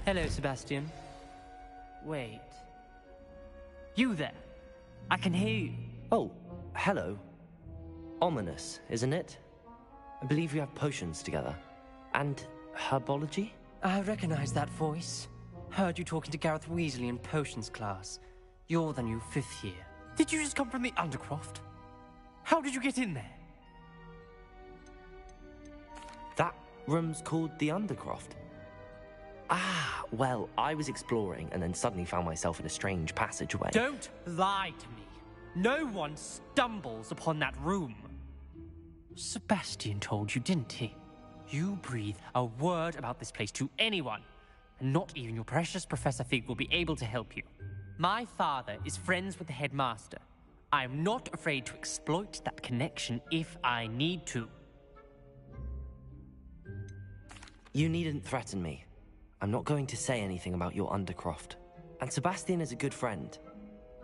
Hello, Sebastian. Wait. You there? I can hear you. Oh, hello. Ominous, isn't it? I believe we have potions together. And herbology? I recognize that voice. Heard you talking to Gareth Weasley in potions class. You're the new 5th year. Did you just come from the Undercroft? How did you get in there? That room's called the Undercroft. Ah, well, I was exploring and then suddenly found myself in a strange passageway. Don't lie to me. No one stumbles upon that room. Sebastian told you, didn't he? You breathe a word about this place to anyone, and not even your precious Professor Fig will be able to help you. My father is friends with the headmaster. I am not afraid to exploit that connection if I need to. You needn't threaten me. I'm not going to say anything about your Undercroft. And Sebastian is a good friend.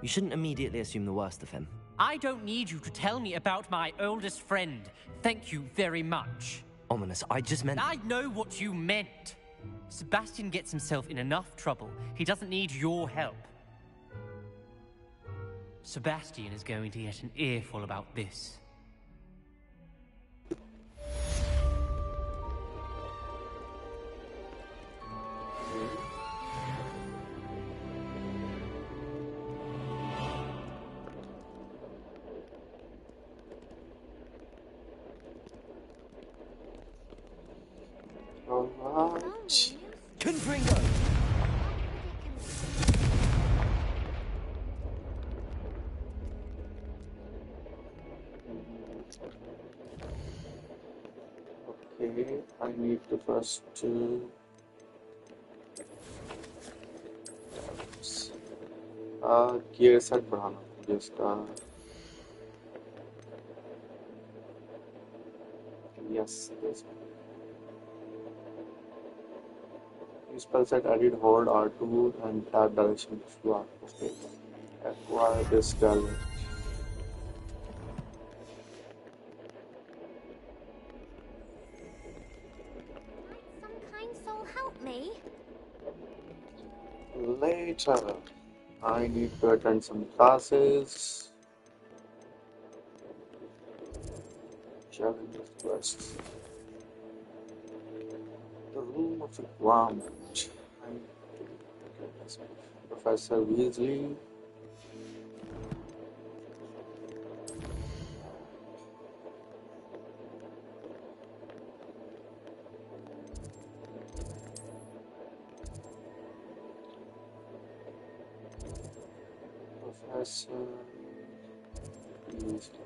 You shouldn't immediately assume the worst of him. I don't need you to tell me about my oldest friend. Thank you very much. Ominous, I just meant... I know what you meant. Sebastian gets himself in enough trouble. He doesn't need your help. Sebastian is going to get an earful about this. Alright. Confringo! Okay, I need to first gear set बढ़ाना मुझे इसका yes this one. Spell set added hold R2 and tab direction to R. Okay, acquire this gallery. Some kind soul help me. Later, I need to attend some classes. Challenges quests. The room of requirement. I need to get this Professor Weasley. Professor Weasley.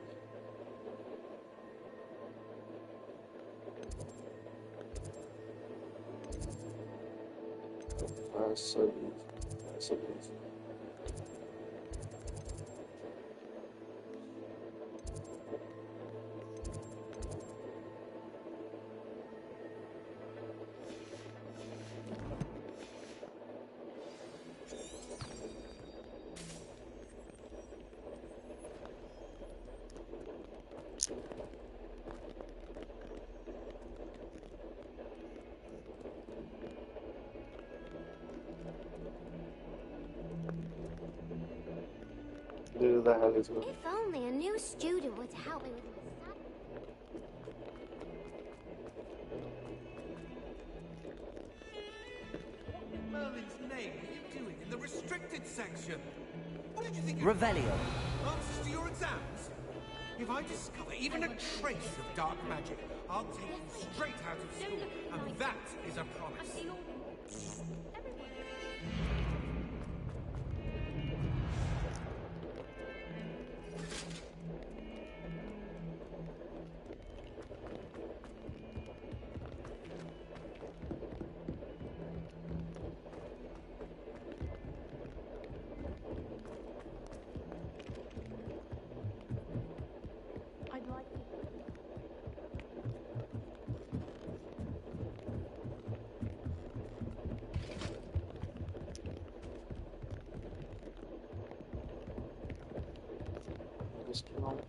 Professor Weasley. Who the hell is it? If only a new student would help me with my study. Merlin's name are you doing in the restricted section? What did you think? Revelio. Answers to your exams? If I discover even a trace of dark magic, I'll take you straight out of school, and that is a promise.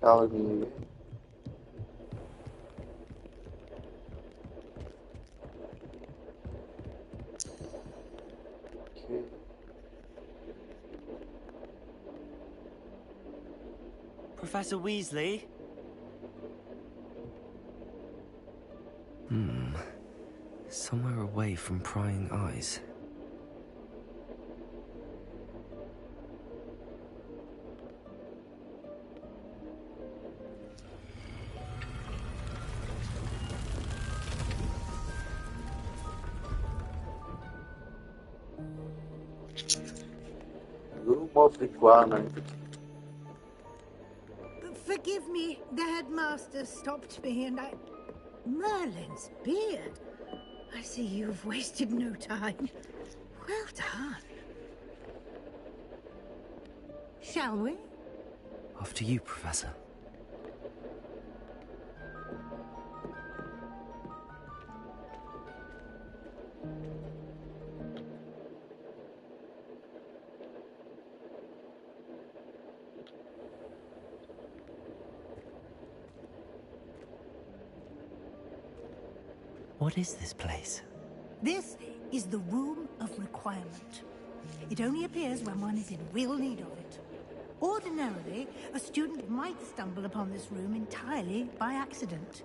Tell me. Okay. Professor Weasley? Somewhere away from prying eyes. Room of requirement. Forgive me, the headmaster stopped me and I... Merlin's beard. I see you've wasted no time. Well done. Shall we? After you, Professor. What is this place? This is the Room of Requirement. It only appears when one is in real need of it. Ordinarily, a student might stumble upon this room entirely by accident.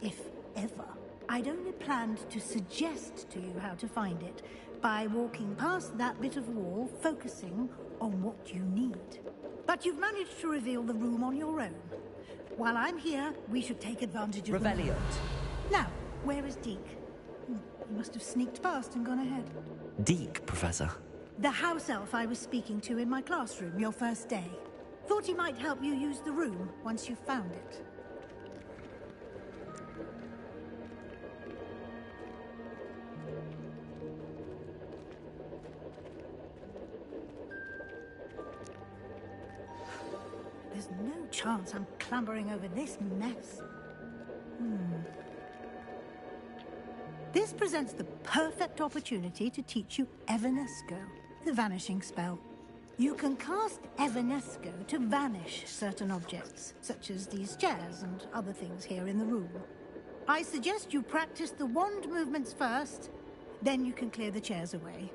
If ever. I'd only planned to suggest to you how to find it by walking past that bit of wall, focusing on what you need. But you've managed to reveal the room on your own. While I'm here, we should take advantage of Revelio. Now, where is Deke? He must have sneaked past and gone ahead. Deke, Professor. The house elf I was speaking to in my classroom your first day. Thought he might help you use the room once you found it. There's no chance I'm clambering over this mess. This presents the perfect opportunity to teach you Evanesco, the vanishing spell. You can cast Evanesco to vanish certain objects, such as these chairs and other things here in the room. I suggest you practice the wand movements first, then you can clear the chairs away.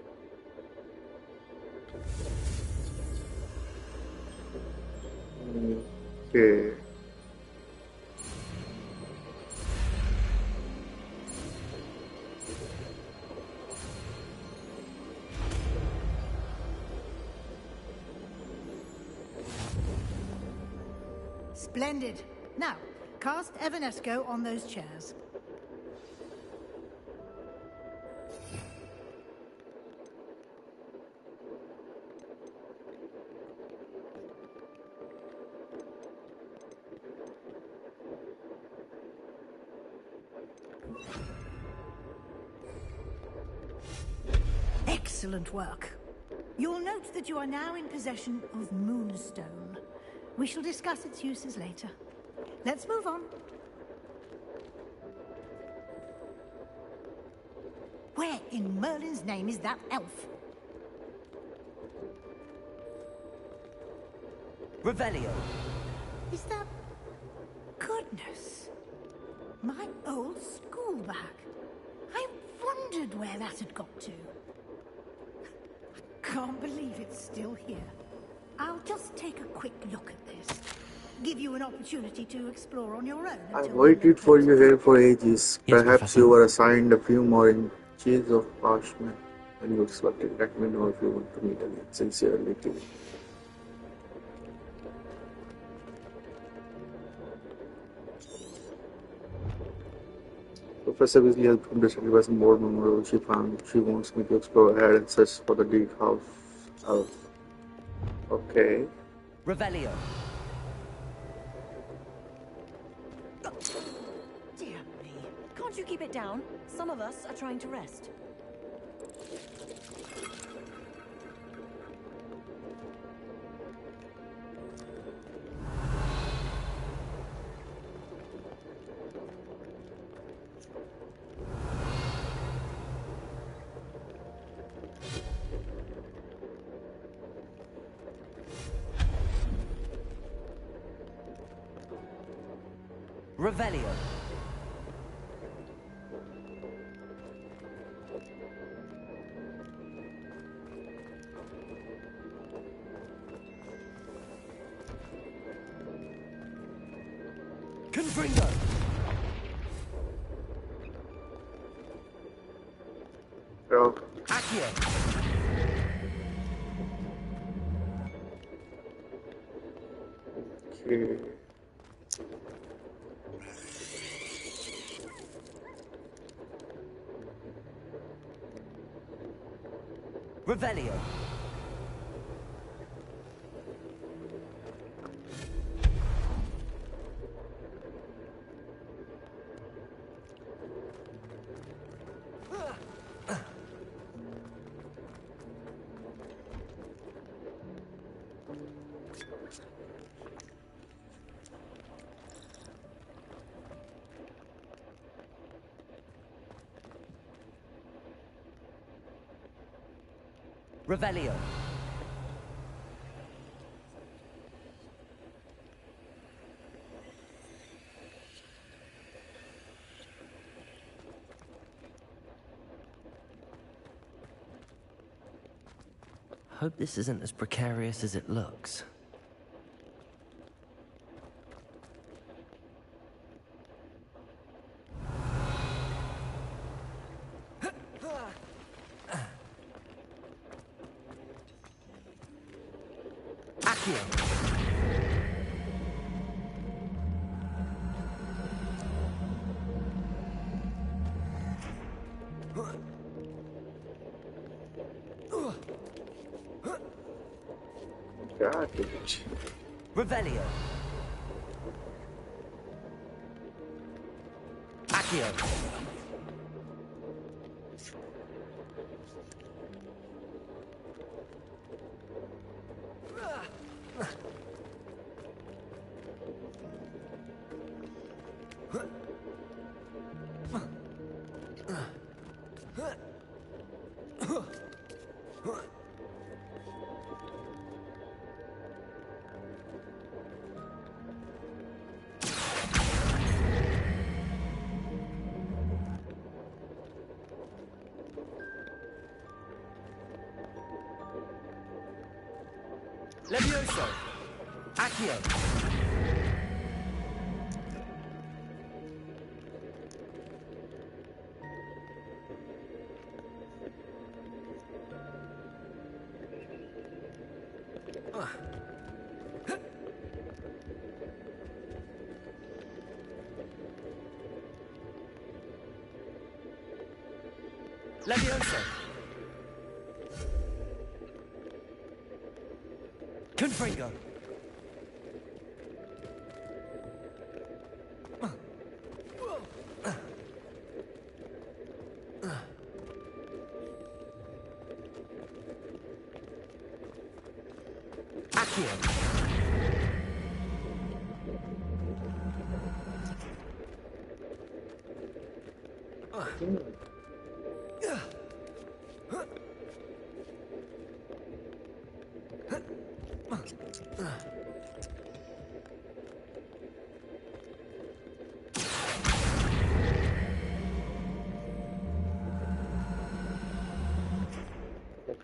Okay. Splendid. Now, cast Evanesco on those chairs. Excellent work. You'll note that you are now in possession of Moonstone. We shall discuss its uses later. Let's move on. Where in Merlin's name is that elf? Revelio. Is that... Goodness. My old school bag. I wondered where that had got to. I can't believe it's still here. I'll just take a quick look at this. Give you an opportunity to explore on your own. I've waited for you here for ages. Yes, Perhaps Professor. you were assigned a few more inches of parchment than you expected. Let me know if you want to meet again. Sincerely, Tim. Professor Weasley has become distracted by some board memorable she found. She wants me to explore ahead and search for the Deke house. Okay. Revelio. Dear me. Can't you keep it down? Some of us are trying to rest. Revelio. Confringo! Bro. Accio! Okay. Revelio! Revelio. Hope this isn't as precarious as it looks. God, bitch. Revelio. Accio. Levioso. Accio. Levioso. Confringo. Accio.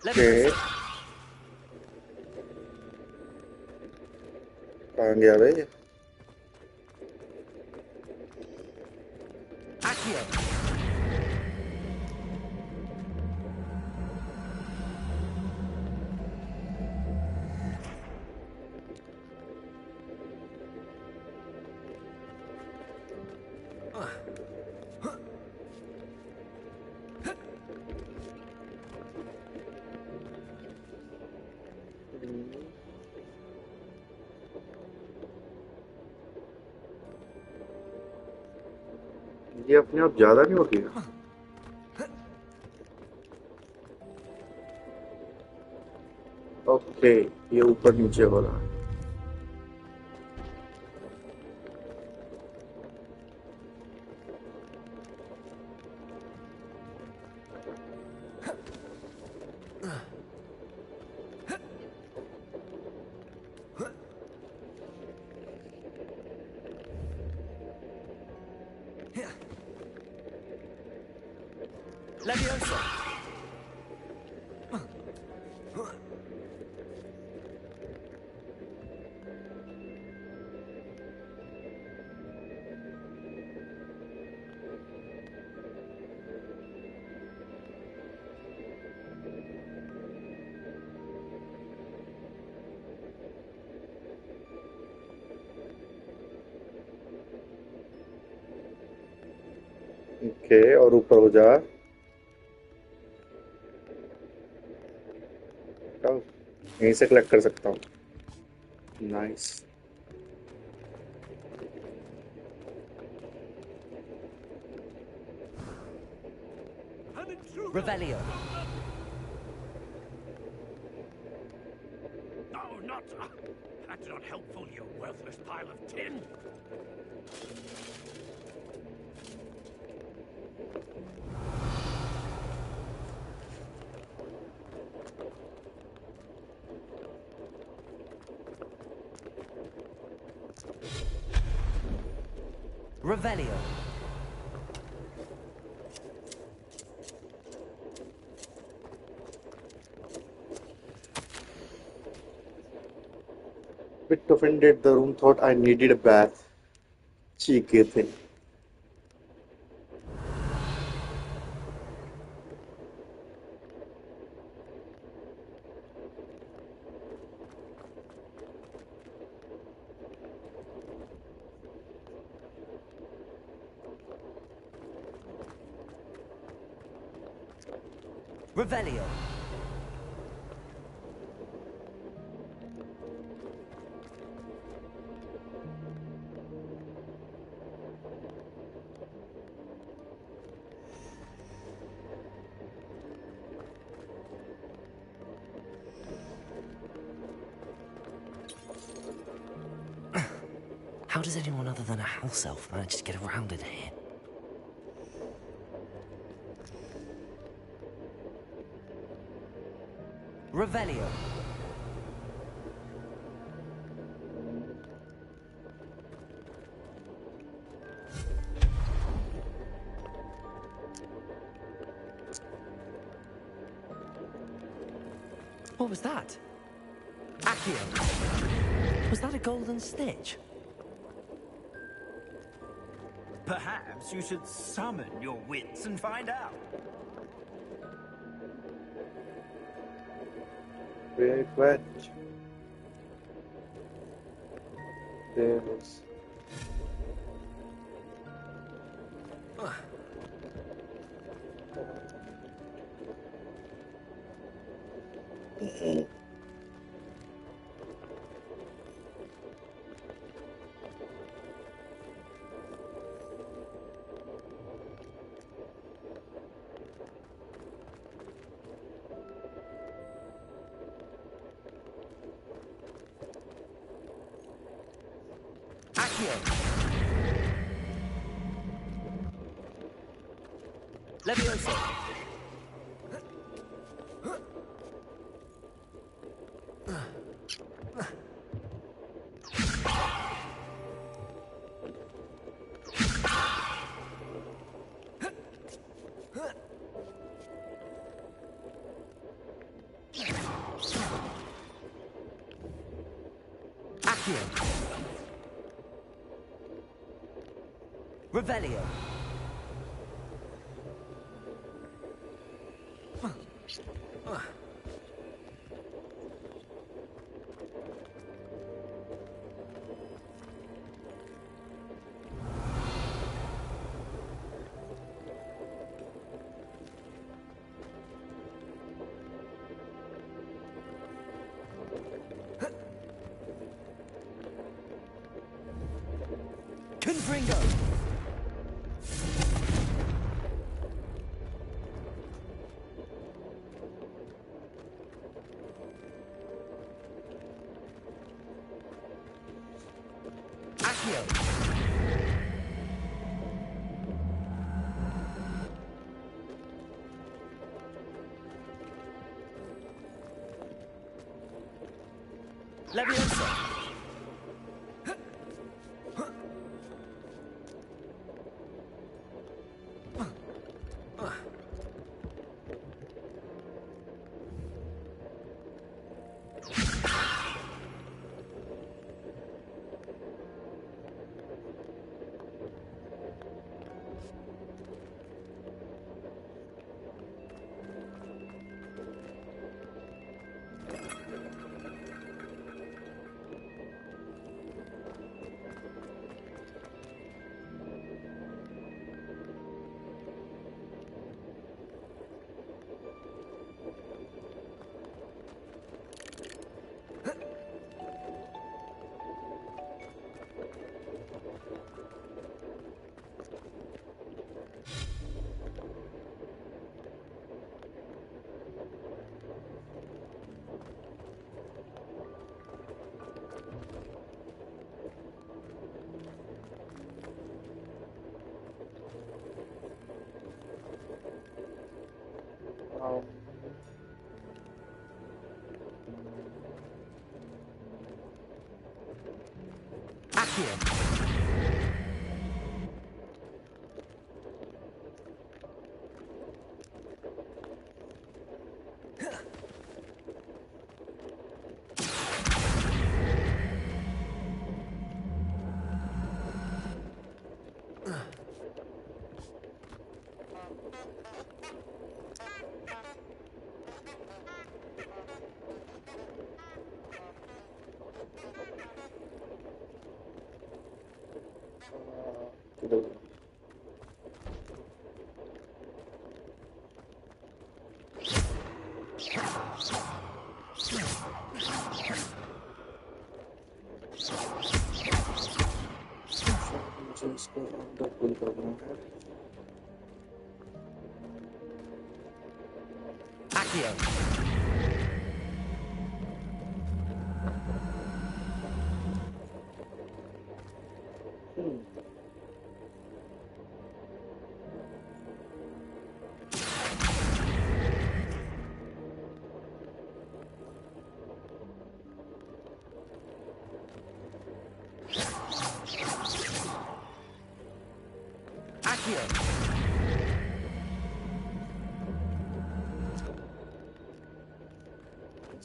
Okay. कहाँ गया भाई? Accio. ये अपने आप ज्यादा नहीं होती है? ओके, ये ऊपर नीचे हो रहा है. Levioso. ओके, और ऊपर हो जा। तो यहीं से कलेक्ट कर सकता हूँ। Nice. Revelio. No, not. That's not helpful, you worthless pile of tin. Revelio. Bit offended, the room thought I needed a bath. Cheeky thing. Revelio. How does anyone other than a house elf manage to get around in here? Revelio. What was that? Accio. Was that a golden stitch? Perhaps you should summon your wits and find out. Very wet. Yes. Accio. Levioso. Accio. Revelio. Confringo. Accio. Levioso. मुझे इसको अंदर पुल करना है।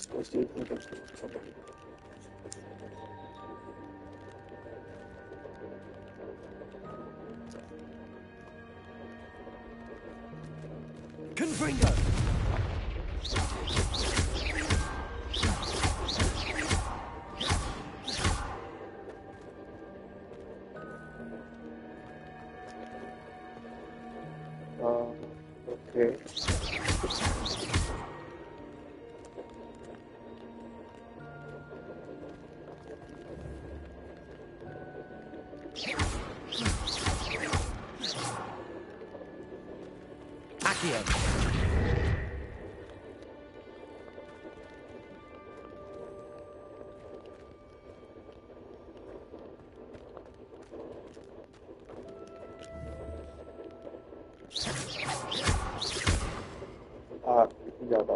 इसको सीखने का अच्छा तरीका। Confringo! Okay. ज़्यादा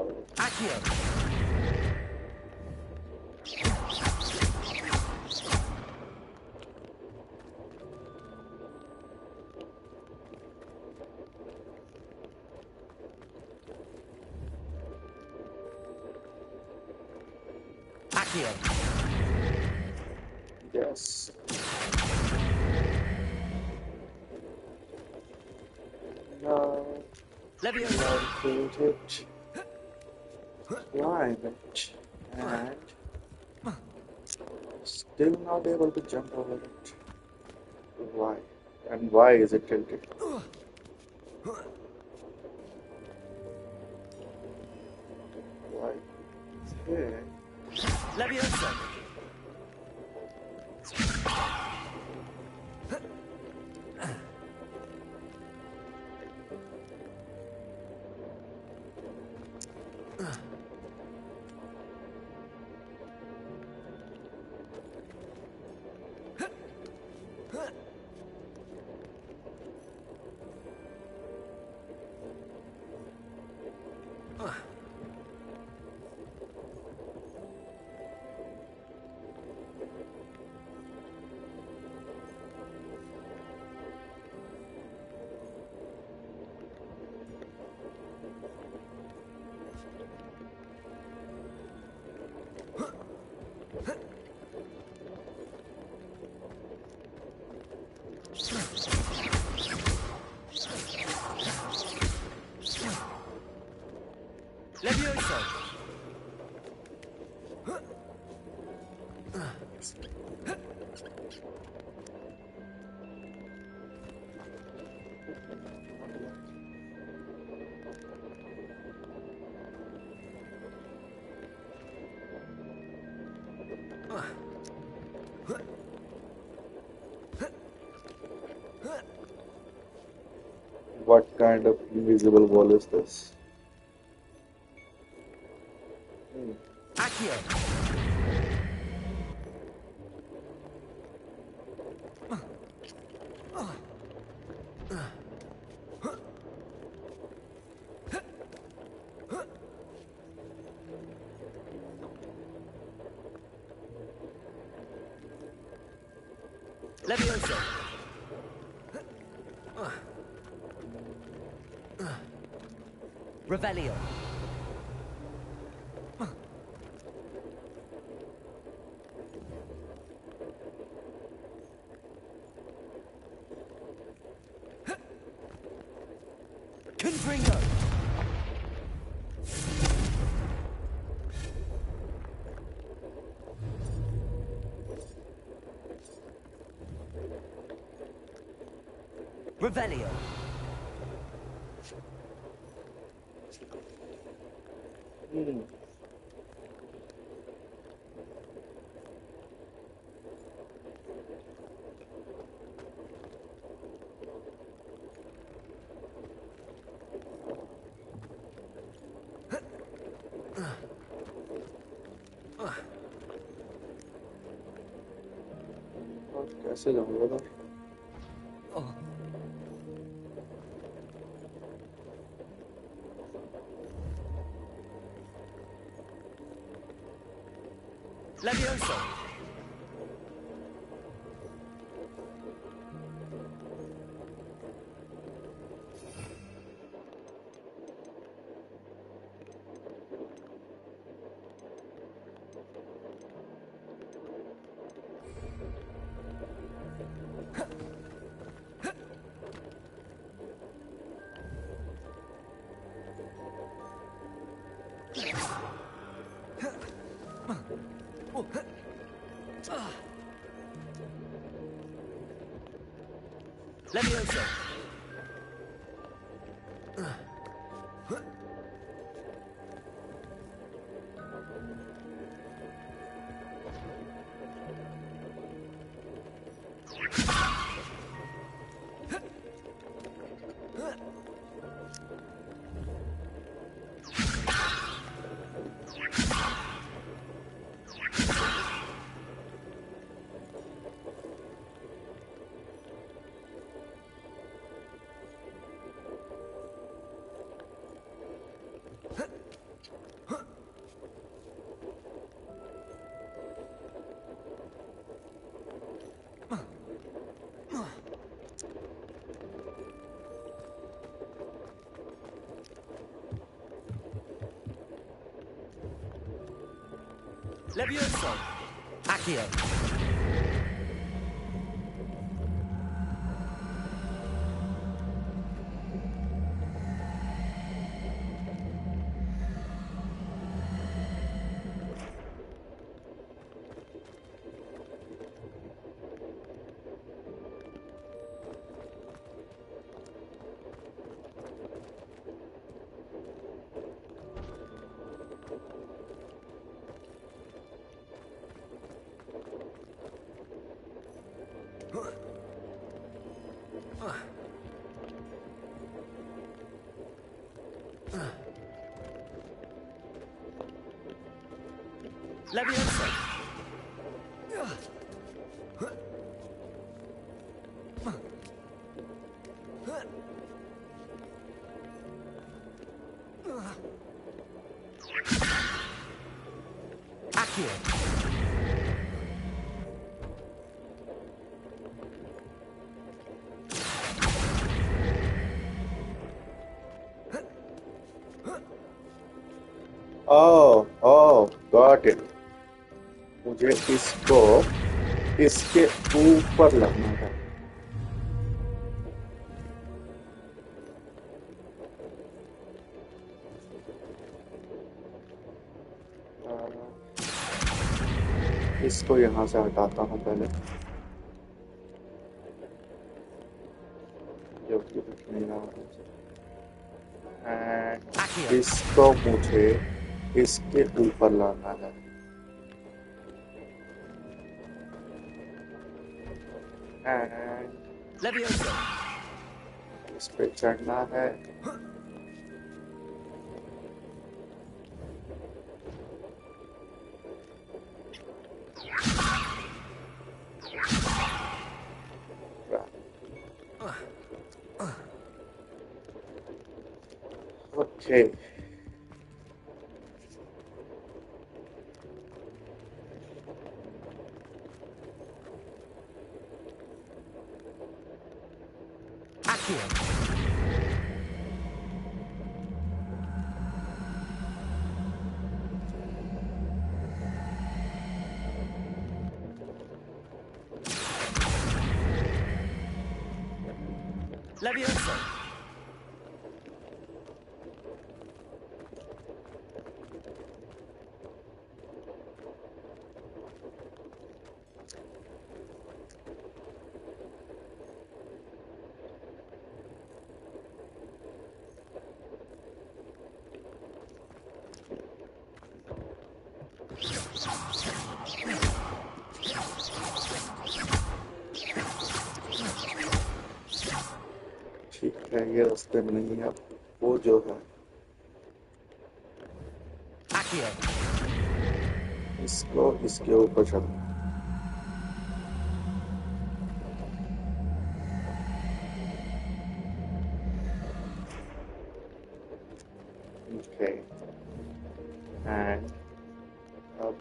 Yes. No. Shoot it. Climb it. And still not able to jump over it. Why? And why is it tilted? Why? Okay. Leviosa! Leviosa! What kind of invisible wall is this? Accio! Levioso. Revelio. Confringo. Revelio. और कैसे जाऊंगा उधर? Levioso. Levioso. Levioso. Accio. Levioso. Accio. Oh, oh, got it. मुझे इसको इसके ऊपर लगना है. इसको यहाँ से हटाता हूँ पहले, जो कि दिख नहीं रहा है. And इसको मुझे इसके ऊपर लाना है. And Levioso. इस पे चढ़ना है. Okay. Accio. Levioso. ठीक है ये रास्ते में नहीं है वो जो है Accio. इसको इसके ऊपर चढ़ना okay and अब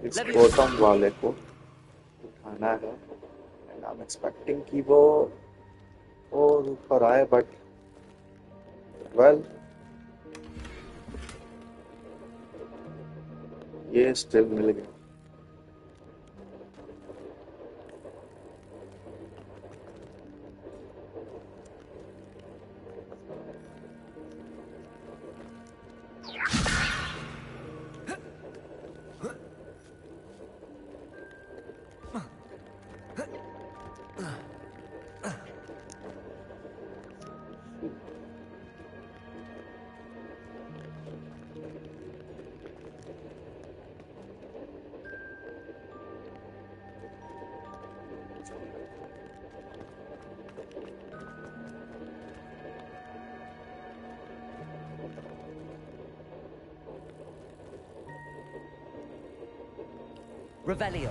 इस बॉटम वाले को उठाना है and I'm expecting कि वो और ऊपर आए but well ये स्टिल मिल गया Revelio.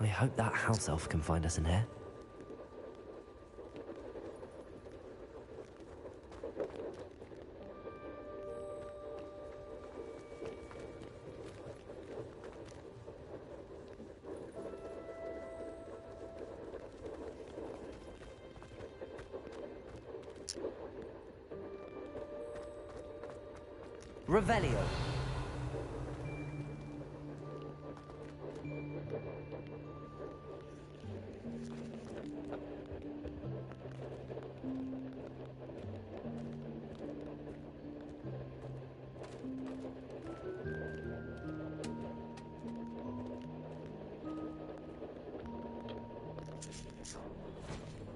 I hope that house elf can find us in here. Revelio.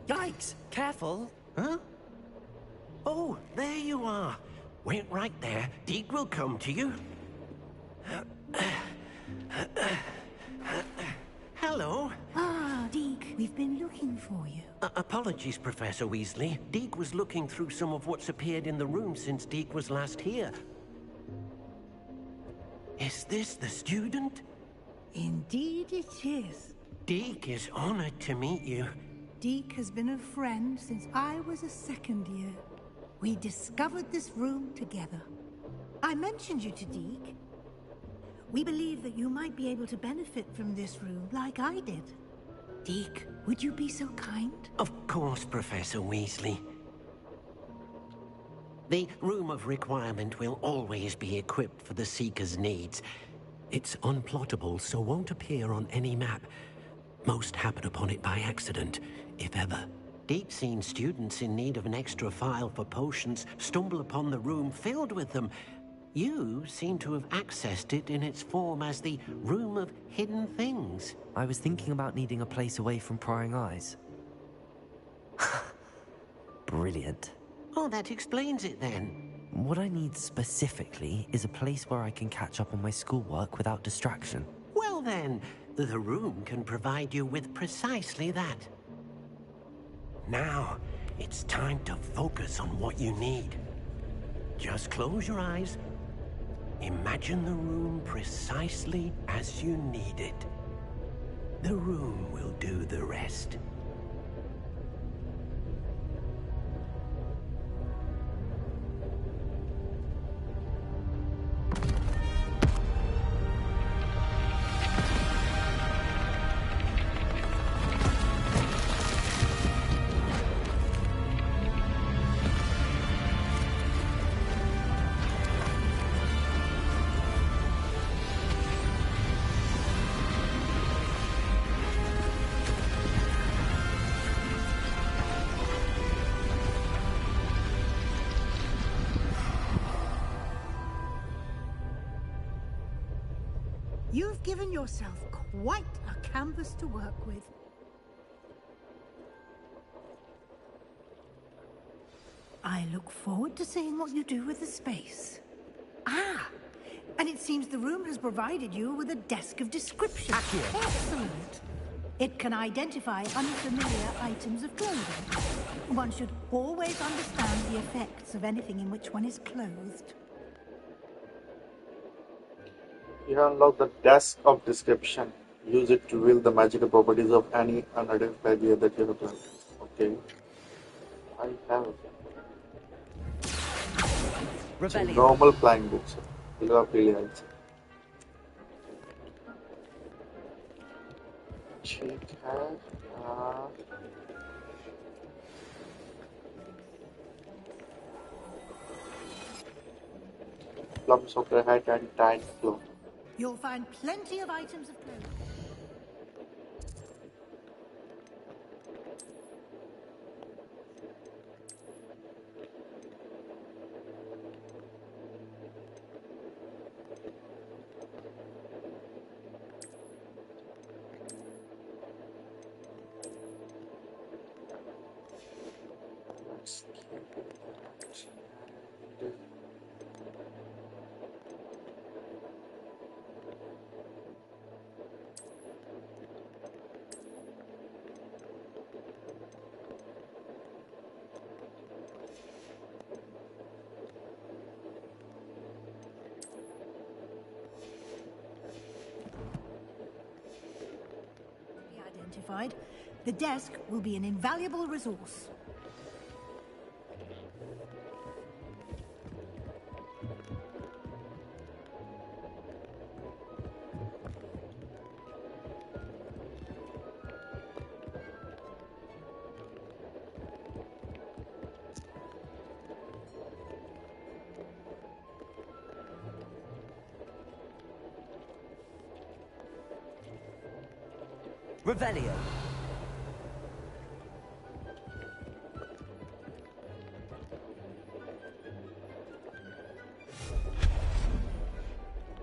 Yikes! Careful! Huh? Oh, there you are. Wait right there. Deke will come to you. Hello. Ah, Deke, we've been looking for you. Apologies, Professor Weasley. Deke was looking through some of what's appeared in the room since Deke was last here. Is this the student? Indeed it is. Deke is honored to meet you. Deke has been a friend since I was a second year. We discovered this room together. I mentioned you to Deke. We believe that you might be able to benefit from this room like I did. Deke, would you be so kind? Of course, Professor Weasley. The Room of Requirement will always be equipped for the Seeker's needs. It's unplottable, so won't appear on any map. Most happen upon it by accident, if ever. Deep-seen students in need of an extra file for potions stumble upon the room filled with them. You seem to have accessed it in its form as the Room of Hidden Things. I was thinking about needing a place away from prying eyes. Brilliant. Oh, that explains it then. What I need specifically is a place where I can catch up on my schoolwork without distraction. Well then, The room can provide you with precisely that. Now, it's time to focus on what you need. Just close your eyes. Imagine the room precisely as you need it. The room will do the rest. You've given yourself quite a canvas to work with. I look forward to seeing what you do with the space. Ah! And it seems the room has provided you with a desk of description. Accurate. Excellent! It can identify unfamiliar items of clothing. One should always understand the effects of anything in which one is clothed. You have unlocked the desk of description. Use it to reveal the magical properties of any unidentified layer that you have done. Okay. I have Rebellion. normal flying books. Lovely lights. ठीक है Plums of the head and tight cloth. You'll find plenty of items of clothing. Identified, the desk will be an invaluable resource. Revelio.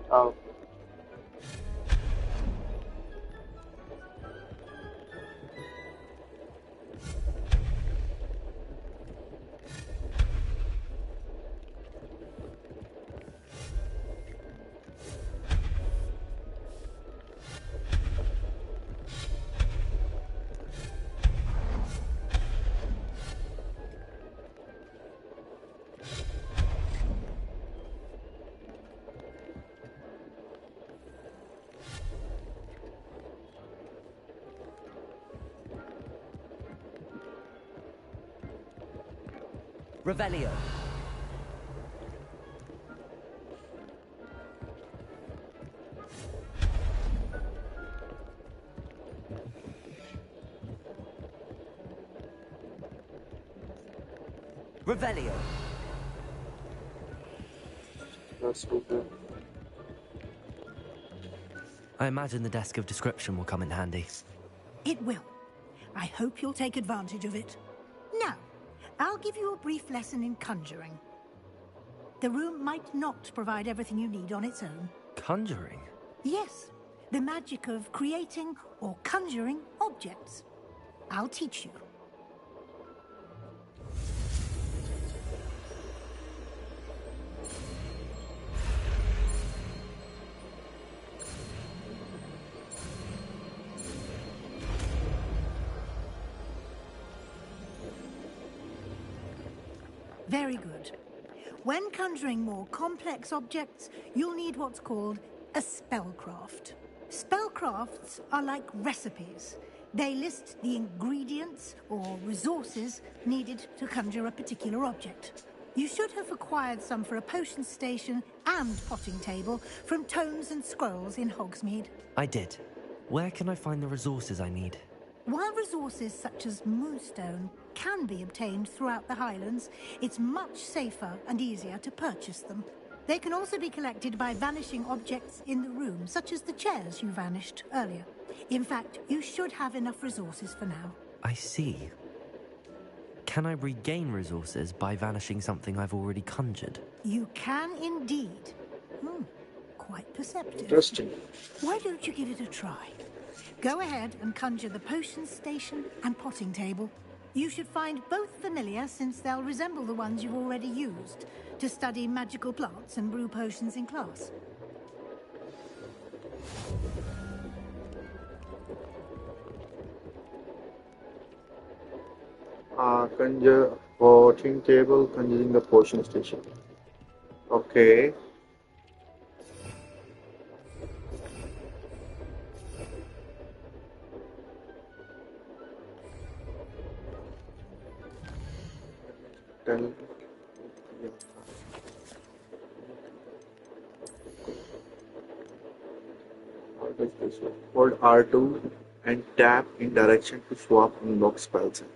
Oh. Revelio. Revelio. That's good. I imagine the desk of description will come in handy. It will. I hope you'll take advantage of it. Now, I'll give you a brief lesson in conjuring. The room might not provide everything you need on its own. Conjuring? Yes, the magic of creating or conjuring objects. I'll teach you. Very good. When conjuring more complex objects, you'll need what's called a spellcraft. Spellcrafts are like recipes. They list the ingredients or resources needed to conjure a particular object. You should have acquired some for a potion station and potting table from tomes and scrolls in Hogsmeade. I did. Where can I find the resources I need? While resources such as moonstone can be obtained throughout the Highlands, it's much safer and easier to purchase them. They can also be collected by vanishing objects in the room, such as the chairs you vanished earlier. In fact, you should have enough resources for now. I see. Can I regain resources by vanishing something I've already conjured? You can indeed. Quite perceptive. Interesting. Why don't you give it a try? Go ahead and conjure the potion station and potting table. You should find both familiar, since they'll resemble the ones you've already used to study magical plants and brew potions in class. Conjure potting table, conjuring the potion station. Okay. Tell. How does this work? Hold R2 and tap in direction to swap unlock spell set.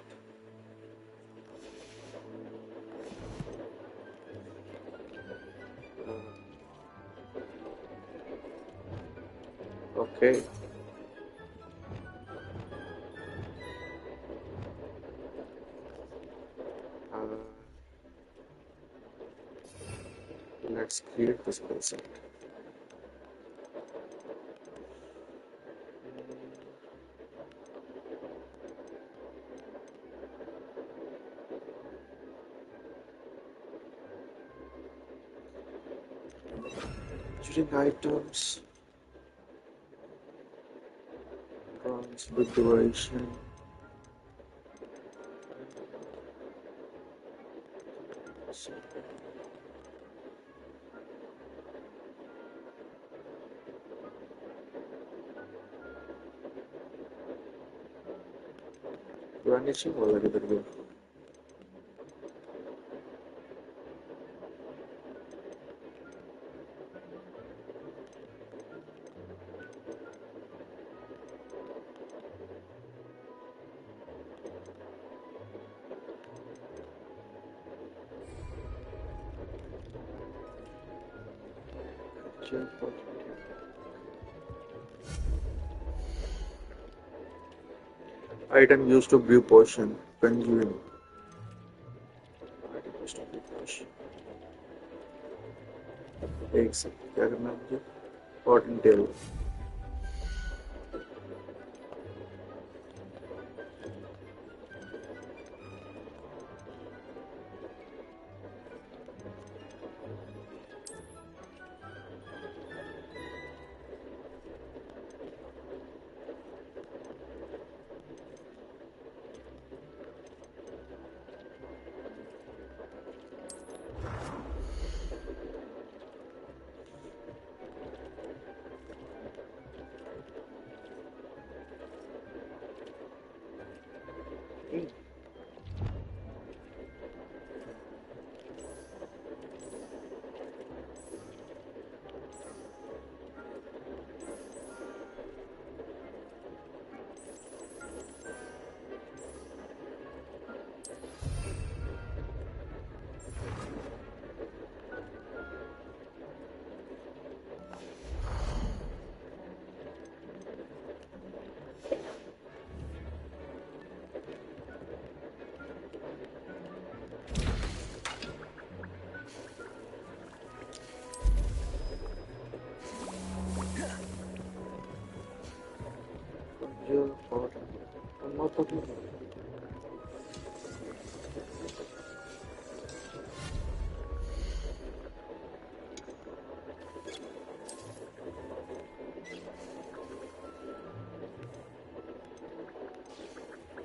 Okay. Let's create the spell set. Choosing items. Runs with duration. Vanishing already the game. Item used to brew potion. Conjuring. Item used to brew potion. Takes caramel, cotton tail.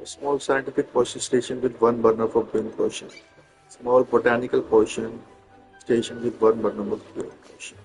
A small scientific potion station with one burner for brewing potion. small botanical potion station with one burnable potion.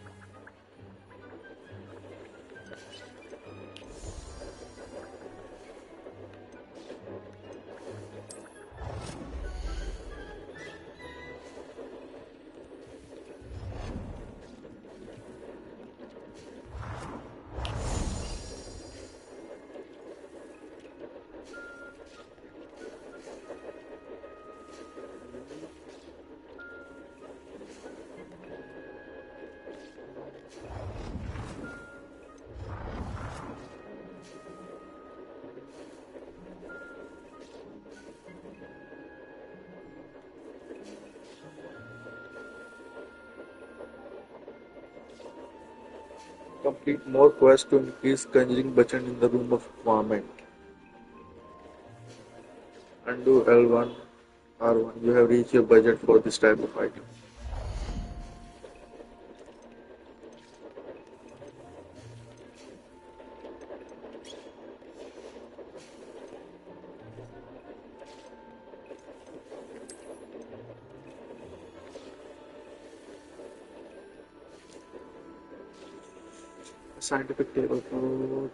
Complete more quests to increase conjuring budget in the room of requirement. Undo L1, R1. You have reached your budget for this type of item. Scientific table. True.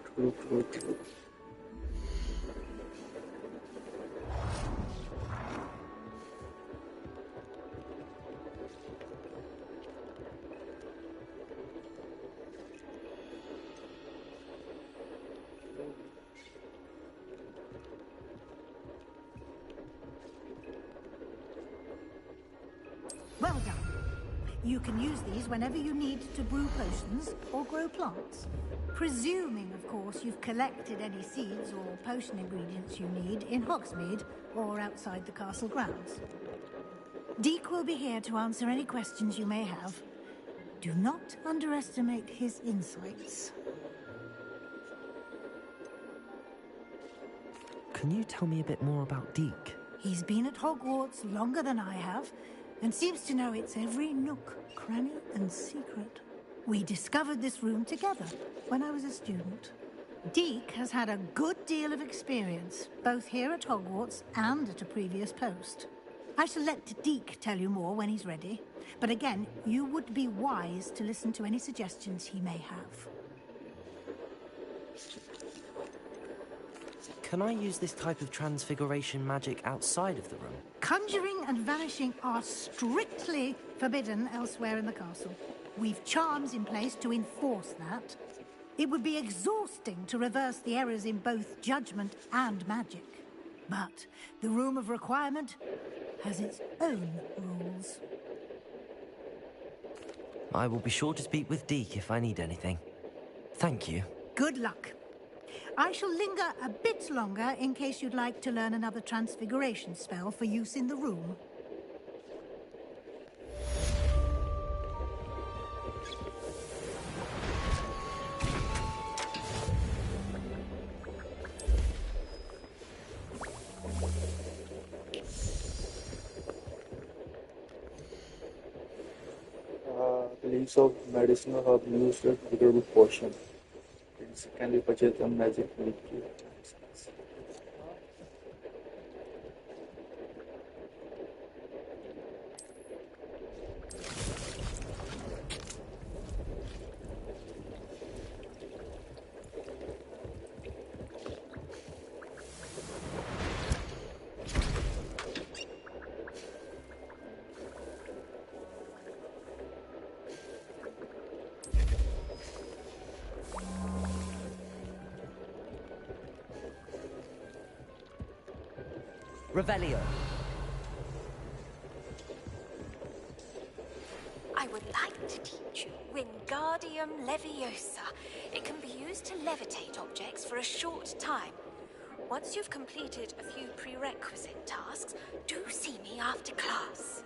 Well done. You can use these whenever you need to brew potions or grow plants. Presuming, of course, you've collected any seeds or potion ingredients you need in Hogsmeade or outside the castle grounds. Deek will be here to answer any questions you may have. Do not underestimate his insights. Can you tell me a bit more about Deek? He's been at Hogwarts longer than I have, and seems to know its every nook, cranny, and secret. We discovered this room together when I was a student. Deek has had a good deal of experience, both here at Hogwarts and at a previous post. I shall let Deek tell you more when he's ready, but again, you would be wise to listen to any suggestions he may have. Can I use this type of transfiguration magic outside of the room? Conjuring and vanishing are strictly forbidden elsewhere in the castle. We've charms in place to enforce that. It would be exhausting to reverse the errors in both judgment and magic. But the Room of Requirement has its own rules. I will be sure to speak with Deek if I need anything. Thank you. Good luck. I shall linger a bit longer in case you'd like to learn another transfiguration spell for use in the room. The leaves of medicinal herb used as vigorable potion. It can be purchased on magic liquid. Revelio. I would like to teach you Wingardium Leviosa. It can be used to levitate objects for a short time. Once you've completed a few prerequisite tasks, do see me after class.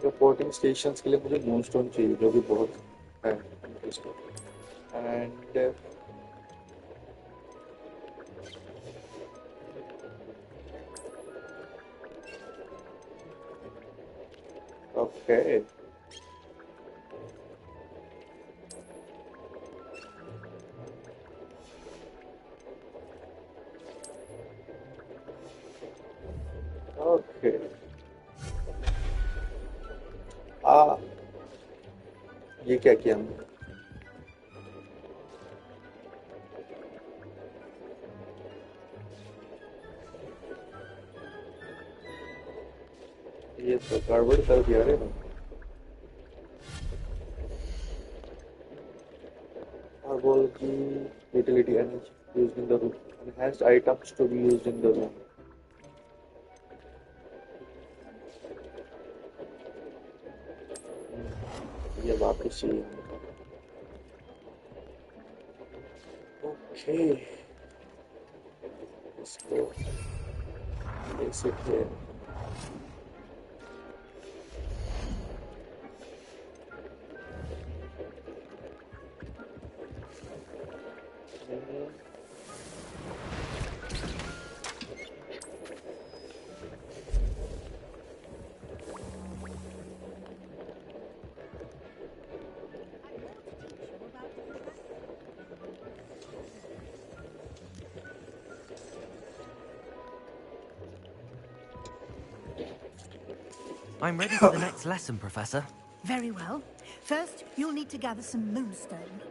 Reporting stations के लिए मुझे moonstone चाहिए जो भी बहुत है and Okay. Okay. Ah, ये क्या किया हमने? ये तो गड़बड़ कर दिया रे. Marble key, utility energy used in the room. Enhanced items to be used in the room. ये वापस चाहिए हमको. Okay. इसको basic है. I'm ready for the next lesson, Professor. Very well. First, you'll need to gather some moonstone.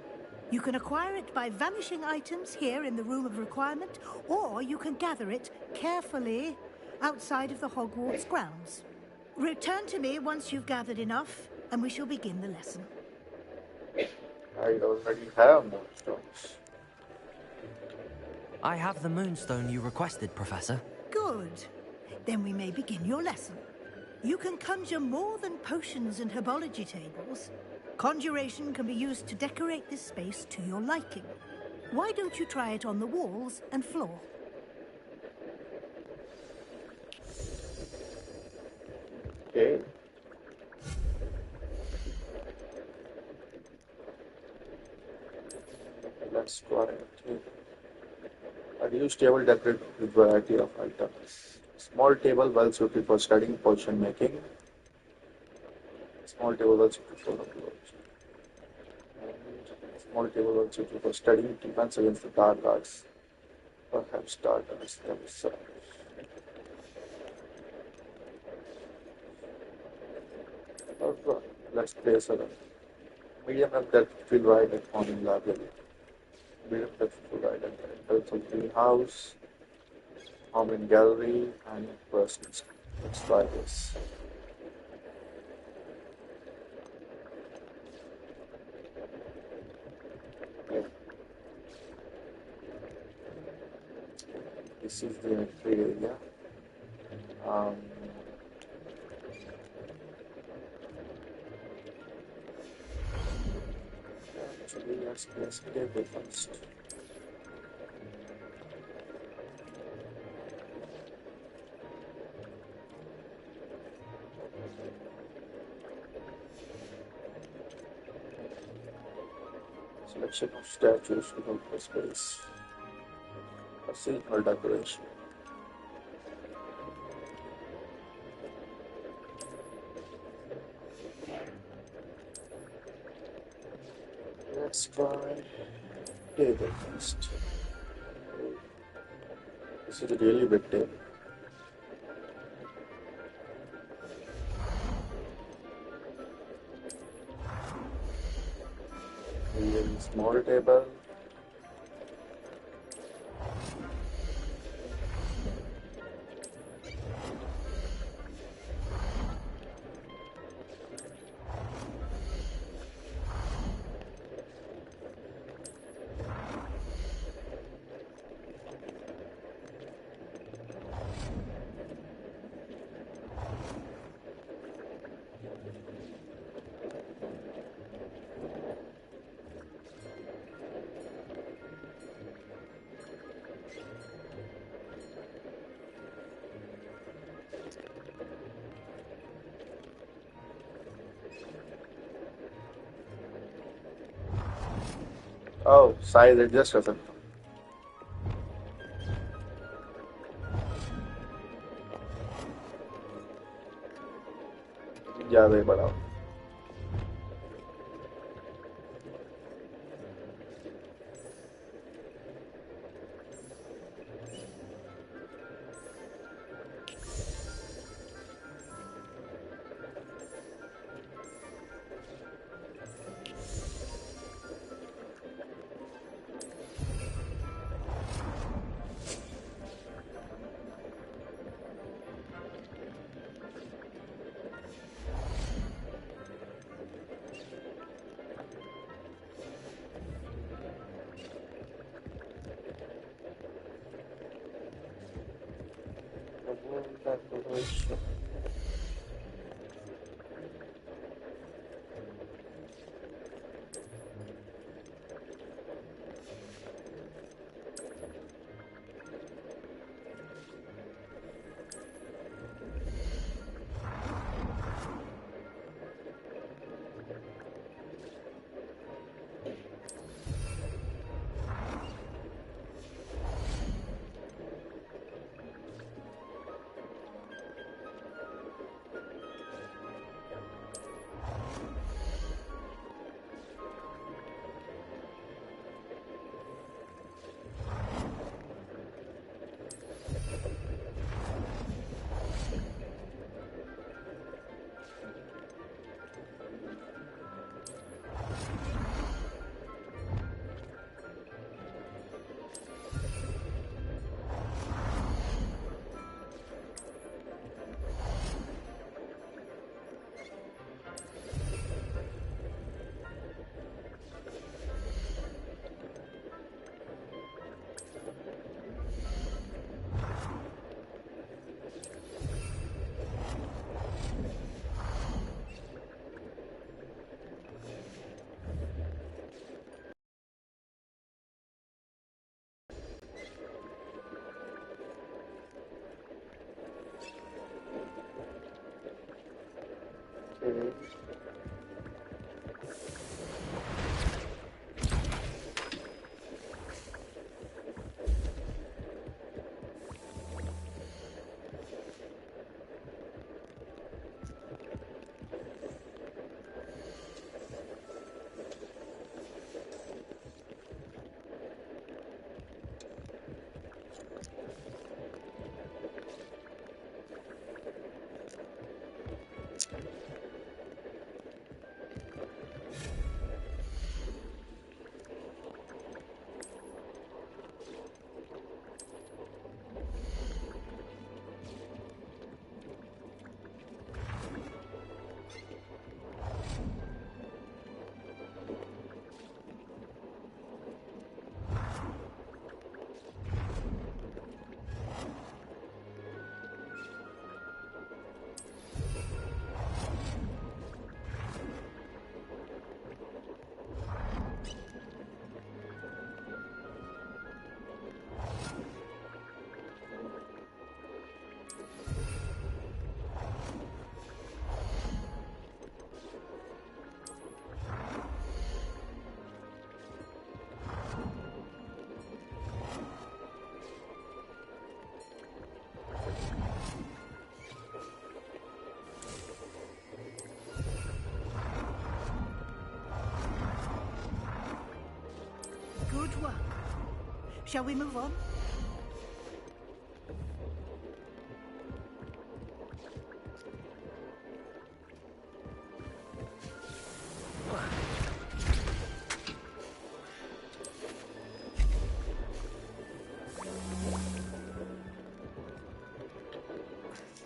You can acquire it by vanishing items here in the Room of Requirement, or you can gather it carefully outside of the Hogwarts grounds. Return to me once you've gathered enough, and we shall begin the lesson. I already have moonstones. I have the moonstone you requested, Professor. Good. Then we may begin your lesson. You can conjure more than potions and herbology tables. Conjuration can be used to decorate this space to your liking. Why don't you try it on the walls and floor? Okay. Let's try it. A used table decorated with variety of items. Small table well suited for studying potion making. Small table well suited for small table well suited for studying defense against the dark arts. Perhaps dark arts themselves. Alright, let's place a medium and depth will ride at Morning Library. Medium depth will ride at entrance of greenhouse. Home in gallery and persons. Let's try this. Okay. This is the entry area. Actually, let's place a table first. Selection of statues without the space. A seasonal decoration. Let's try table first. This is a really big table. Really small table. Oh, size adjuster. ज़्यादा ही बड़ा हो। Good work. Shall we move on?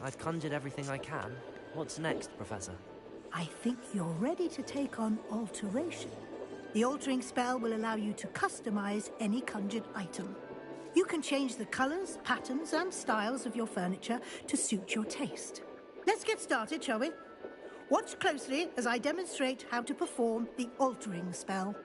I've conjured everything I can. What's next, Professor? I think you're ready to take on alteration. The altering spell will allow you to customize any conjured item. You can change the colors, patterns, and styles of your furniture to suit your taste. Let's get started, shall we? Watch closely as I demonstrate how to perform the altering spell.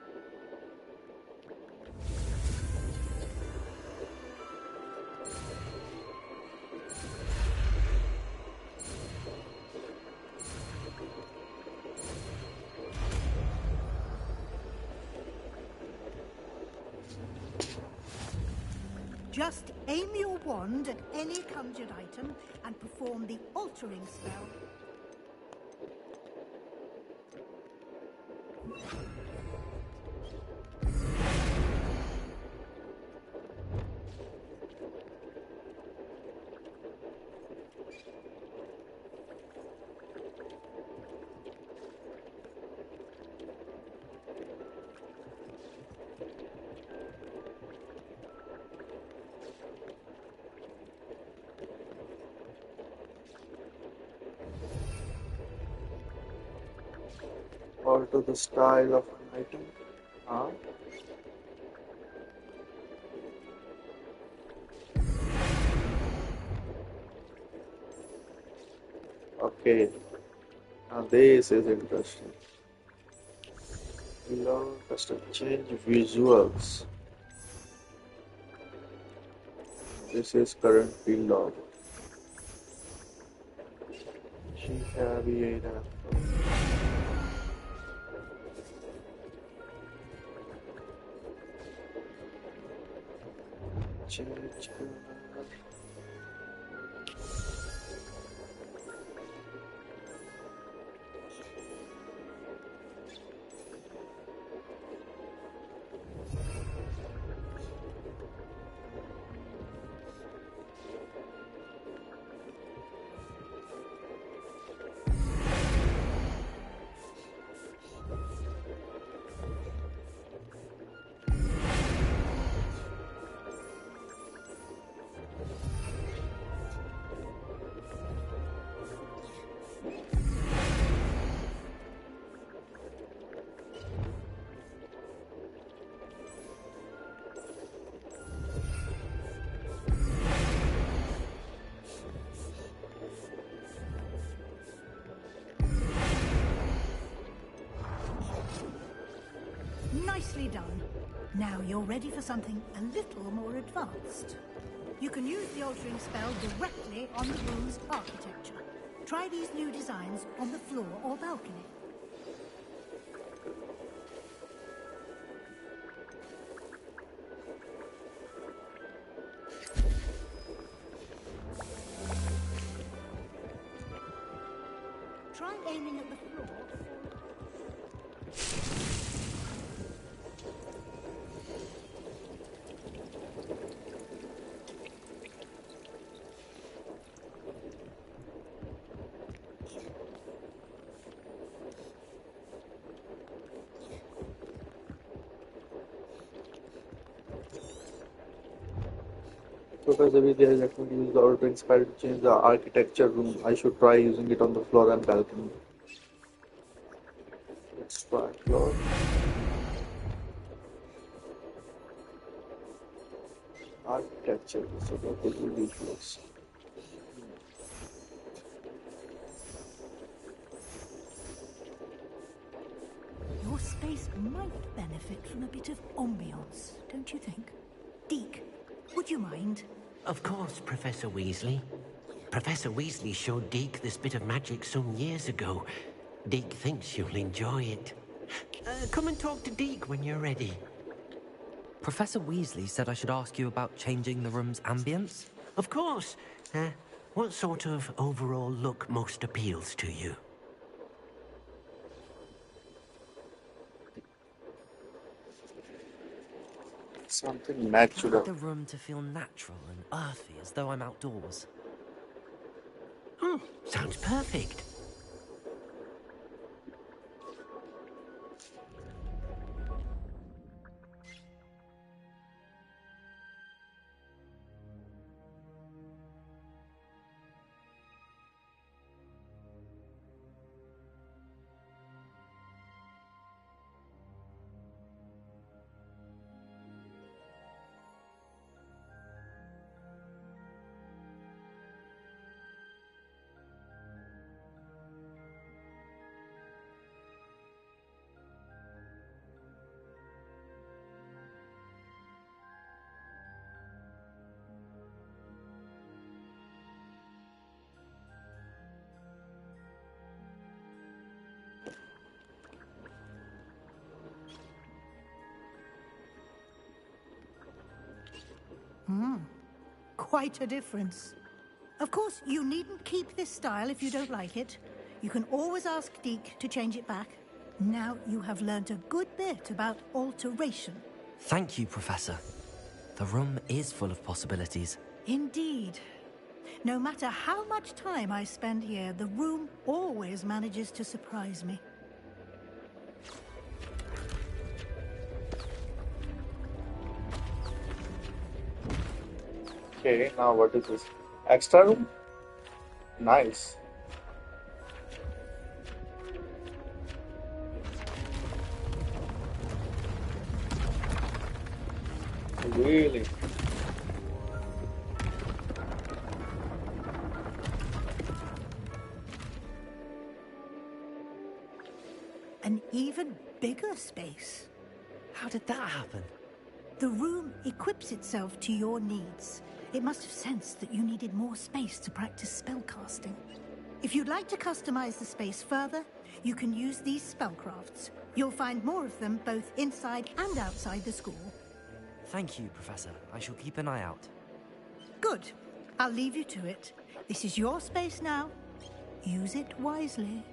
Just aim your wand at any conjured item and perform the altering spell. Alter the style of an item. Huh? Okay. Now this is interesting. Below, custom change visuals. This is current field log. Change color. Nicely done. Now you're ready for something a little more advanced. You can use the altering spell directly on the room's architecture. Try these new designs on the floor or balcony. Try aiming at the floor. Professor V, there is actually use the altering spell to change the architecture room. I should try using it on the floor and balcony. Let's try floor. Architecture, so that will be visuals. Your space might benefit from a bit of ambiance, don't you think? Deke, would you mind? Of course, Professor Weasley. Professor Weasley showed Deke this bit of magic some years ago. Deke thinks you'll enjoy it. Come and talk to Deke when you're ready. Professor Weasley said I should ask you about changing the room's ambience. Of course. What sort of overall look most appeals to you? Something I natural. want the room to feel natural and earthy, as though I'm outdoors. Sounds perfect. Quite a difference. Of course, you needn't keep this style if you don't like it. You can always ask Deke to change it back. Now you have learnt a good bit about alteration. Thank you, Professor. The room is full of possibilities. Indeed. No matter how much time I spend here, the room always manages to surprise me. Okay, now what is this? Extra room? Nice. Really? An even bigger space. How did that happen? The room equips itself to your needs. It must have sensed that you needed more space to practice spellcasting. If you'd like to customize the space further, you can use these spellcrafts. You'll find more of them both inside and outside the school. Thank you, Professor. I shall keep an eye out. Good. I'll leave you to it. This is your space now. Use it wisely.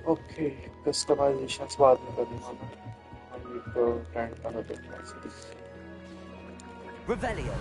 Okay, customizations बाद में करूँगा मैं. I need to grant another classes. Revelio.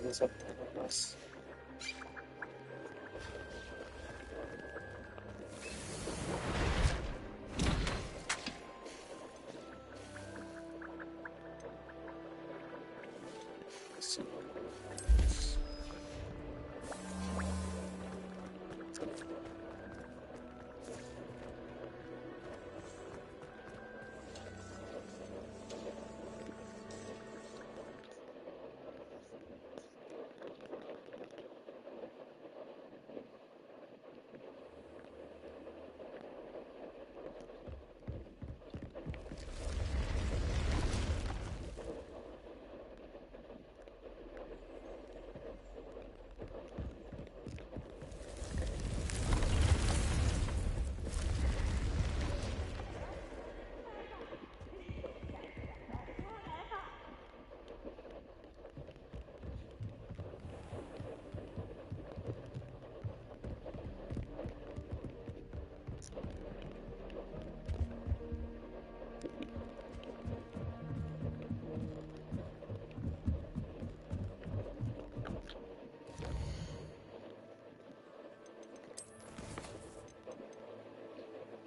Yes, of course.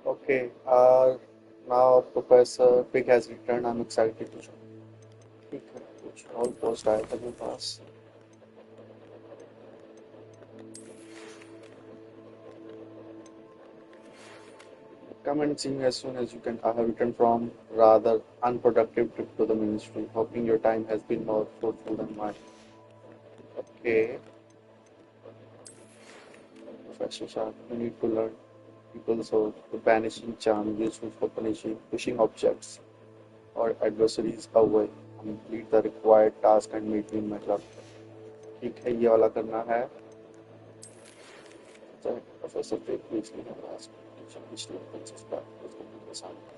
Okay. Now Professor Pig has returned. I'm excited to join. ठीक है, कुछ और post आया था मेरे पास. Come and see me as soon as you can. I have returned from rather unproductive trip to the ministry, hoping your time has been more fruitful than mine. Okay, Professor Sharp, you need to learn people so the banishing charm useful for punishing, pushing objects or adversaries away. Complete the required task and meet me in my club. ठीक है, ये वाला करना है. Professor Pig, please leave the last teacher, which is back. Let's complete the assignment.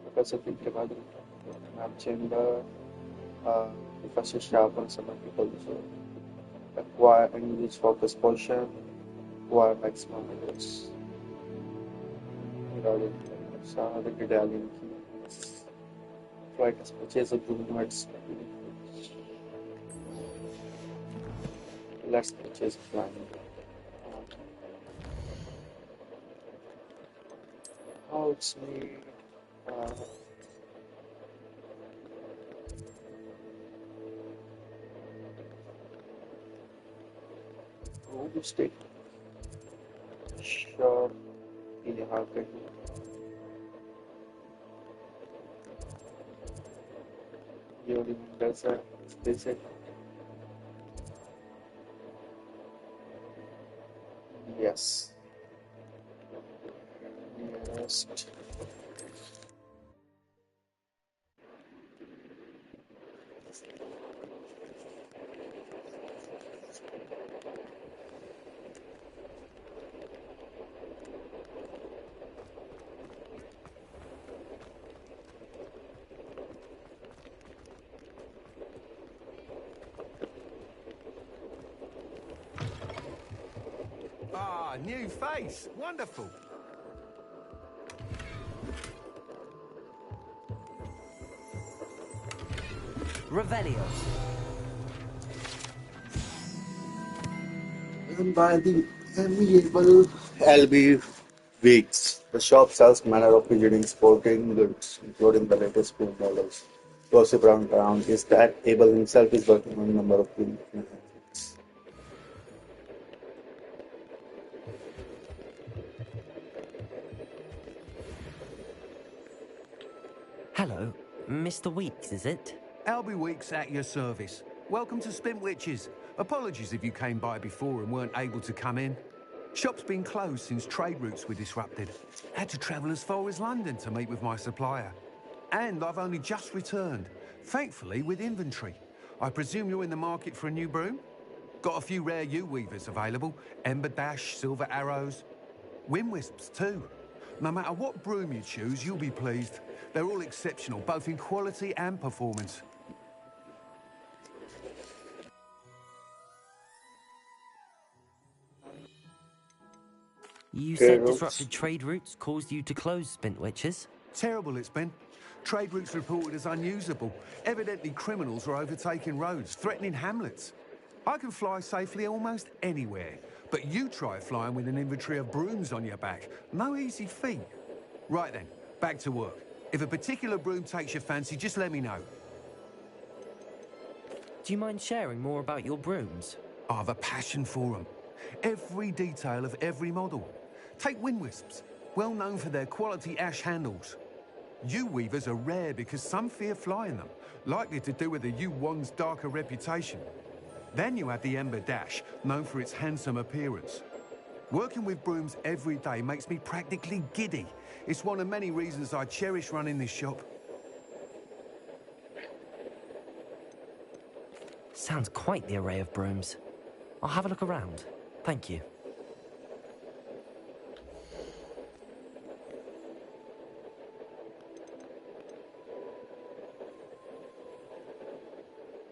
Professor Pig के बाद map chamber, Professor Sharp and some people so acquire and use focus potion, acquire maximum hits. The medallion keys. Flight has purchased a broom nuts. Let's purchase a plan. How it's made. Stick. Sure. यहाँ कहीं. ये वाली windows है. Is it? Yes. Nearest. Ah, new face. Wonderful. Revelio. And by the amiable LB Weeks, the shop sells manner of fidgeting sporting goods, including the latest spoon models. Gossip around town is that Abel himself is working on a number of new things. Hello, Mr. Weeks, is it? Albie Weeks at your service. Welcome to Spintwitches. Apologies if you came by before and weren't able to come in. Shop's been closed since trade routes were disrupted. Had to travel as far as London to meet with my supplier. And I've only just returned, thankfully with inventory. I presume you're in the market for a new broom? Got a few rare U-weavers available. Ember Dash, Silver Arrows. Wind Wisps too. No matter what broom you choose, you'll be pleased. They're all exceptional, both in quality and performance. You Trade said routes. disrupted trade routes caused you to close Spintwitches? Terrible it's been. Trade routes reported as unusable. Evidently criminals are overtaking roads, threatening hamlets. I can fly safely almost anywhere, but you try flying with an inventory of brooms on your back. No easy feat. Right then, back to work. If a particular broom takes your fancy, just let me know. Do you mind sharing more about your brooms? I have a passion for them. Every detail of every model. Take Wind Wisps, well known for their quality ash handles. U-weavers are rare because some fear flying them, likely to do with the U-Wand's darker reputation. Then you have the Ember Dash, known for its handsome appearance. Working with brooms every day makes me practically giddy. It's one of many reasons I cherish running this shop. Sounds quite the array of brooms. I'll have a look around. Thank you.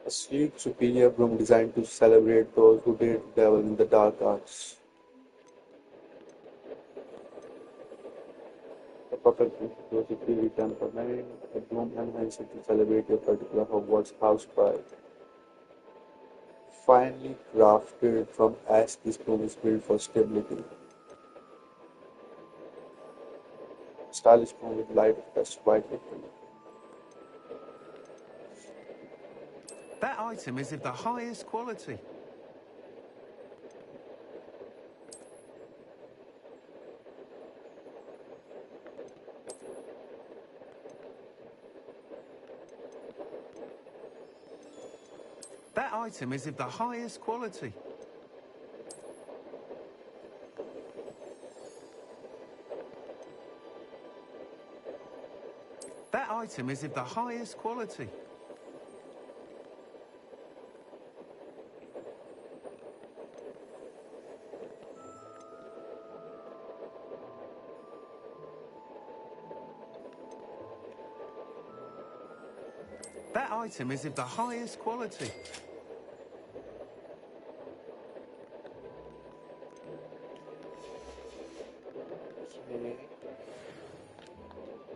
A sleek, superior broom designed to celebrate those who dare to dabble in the dark arts. The perfect curiosity temperament, a bloom enhancer to celebrate your particular Hogwarts house pride. Finely crafted from ash, this bloom is built for stability. Stylish bloom with light touch white liquid. That item is of the highest quality. That item is of the highest quality. That item is of the highest quality. That item is of the highest quality.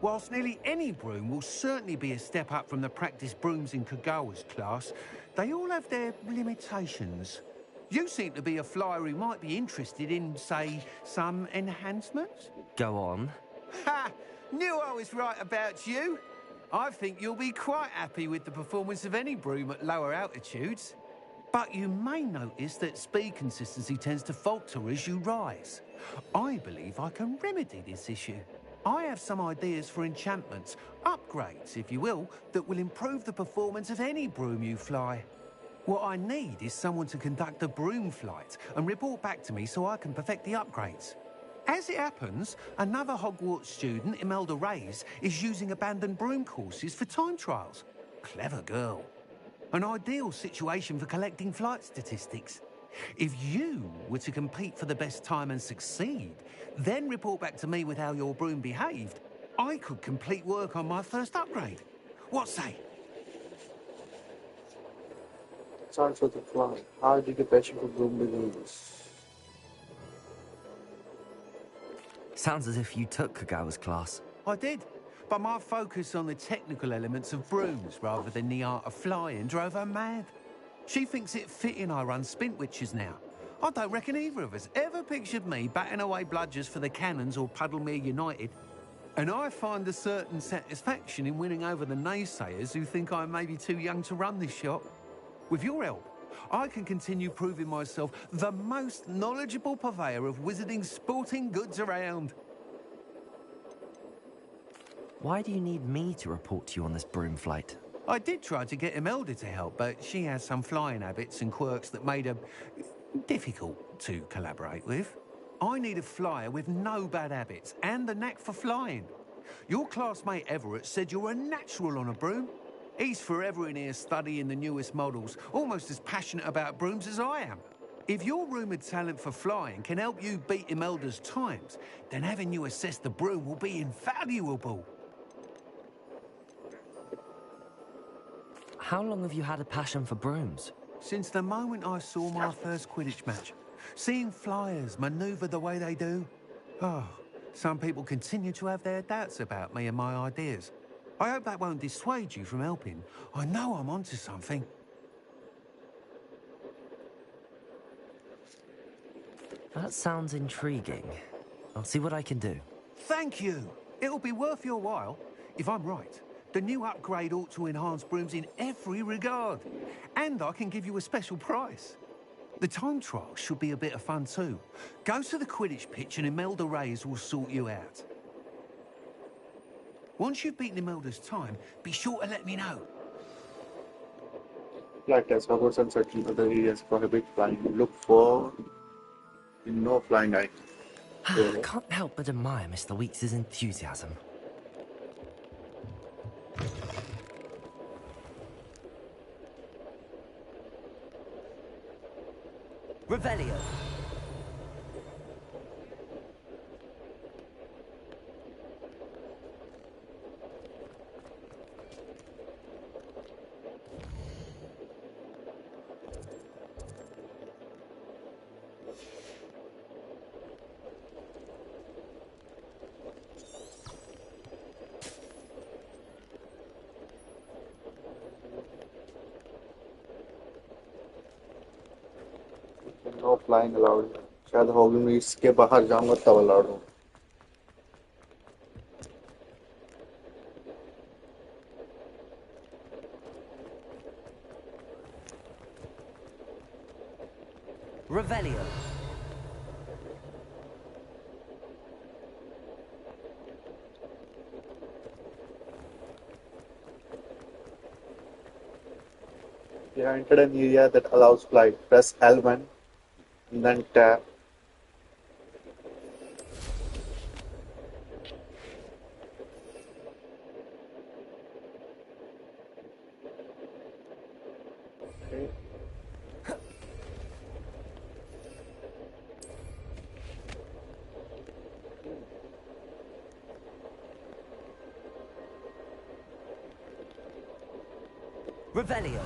Whilst nearly any broom will certainly be a step up from the practice brooms in Kagawa's class, they all have their limitations. You seem to be a flyer who might be interested in, say, some enhancements? Go on. Ha! Knew I was right about you. I think you'll be quite happy with the performance of any broom at lower altitudes. But you may notice that speed consistency tends to falter as you rise. I believe I can remedy this issue. I have some ideas for enchantments, upgrades, if you will, that will improve the performance of any broom you fly. What I need is someone to conduct a broom flight and report back to me so I can perfect the upgrades. As it happens, another Hogwarts student, Imelda Reyes, is using abandoned broom courses for time trials. Clever girl. An ideal situation for collecting flight statistics. If you were to compete for the best time and succeed, then report back to me with how your broom behaved, I could complete work on my first upgrade. What say? Sounds worth a try. How did your passion for broom begins? Sounds as if you took Kagawa's class. I did, but my focus on the technical elements of brooms rather than the art of flying drove her mad. She thinks it fitting I run Spintwitches now. I don't reckon either of us ever pictured me batting away bludgers for the Cannons or Puddlemere United. And I find a certain satisfaction in winning over the naysayers who think I may be too young to run this shop. With your help, I can continue proving myself the most knowledgeable purveyor of wizarding sporting goods around. Why do you need me to report to you on this broom flight? I did try to get Imelda to help, but she has some flying habits and quirks that made her difficult to collaborate with. I need a flyer with no bad habits and the knack for flying. Your classmate Everett said you're a natural on a broom. He's forever in here studying the newest models, almost as passionate about brooms as I am. If your rumoured talent for flying can help you beat Imelda's times, then having you assess the broom will be invaluable. How long have you had a passion for brooms? Since the moment I saw my first Quidditch match. Seeing flyers manoeuvre the way they do. Oh, some people continue to have their doubts about me and my ideas. I hope that won't dissuade you from helping. I know I'm onto something. That sounds intriguing. I'll see what I can do. Thank you. It'll be worth your while. If I'm right, the new upgrade ought to enhance brooms in every regard. And I can give you a special price. The time trial should be a bit of fun too. Go to the Quidditch pitch and Imelda Reyes will sort you out. Once you've beaten Imelda's time, be sure to let me know. Flight test. Hogwarts and certain other areas prohibit flying. Look for no flying items. I can't help but admire Mr. Weeks' enthusiasm. Revelio. flying allowed. शायद Hogwarts के बाहर जाऊंगा तब allowed हो. Revelio. You have entered an area that allows flight. Press L1 and then tap. Okay. Revelio.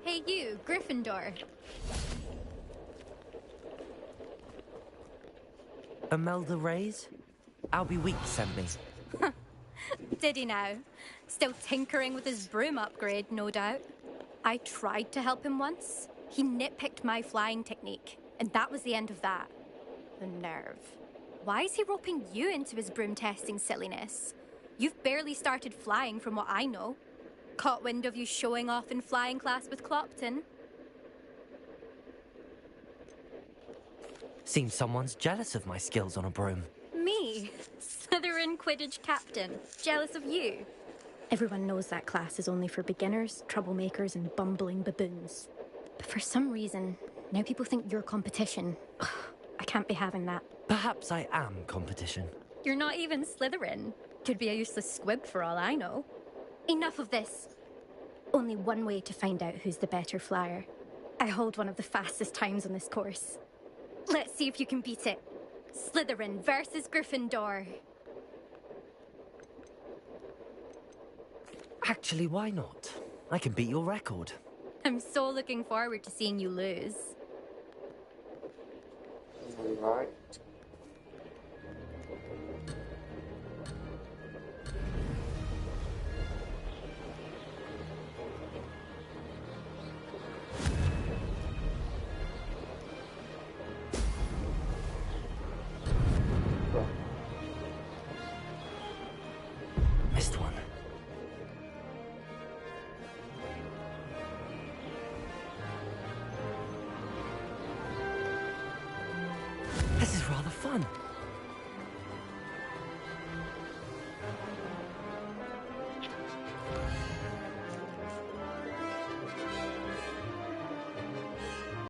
Hey you, Gryffindor. Imelda Reyes? Albie Weeks sent me. Did he now? Still tinkering with his broom upgrade, no doubt. I tried to help him once. He nitpicked my flying technique, and that was the end of that. The nerve. Why is he roping you into his broom testing silliness? You've barely started flying from what I know. Caught wind of you showing off in flying class with Clopton. Seems someone's jealous of my skills on a broom. Me? Slytherin Quidditch captain. Jealous of you? Everyone knows that class is only for beginners, troublemakers, and bumbling baboons. But for some reason, now people think you're competition. Ugh, I can't be having that. Perhaps I am competition. You're not even Slytherin. Could be a useless squib for all I know. Enough of this. Only one way to find out who's the better flyer. I hold one of the fastest times on this course. Let's see if you can beat it. Slytherin versus Gryffindor. Actually, why not? I can beat your record. I'm so looking forward to seeing you lose. Alright. Missed one. This is rather fun.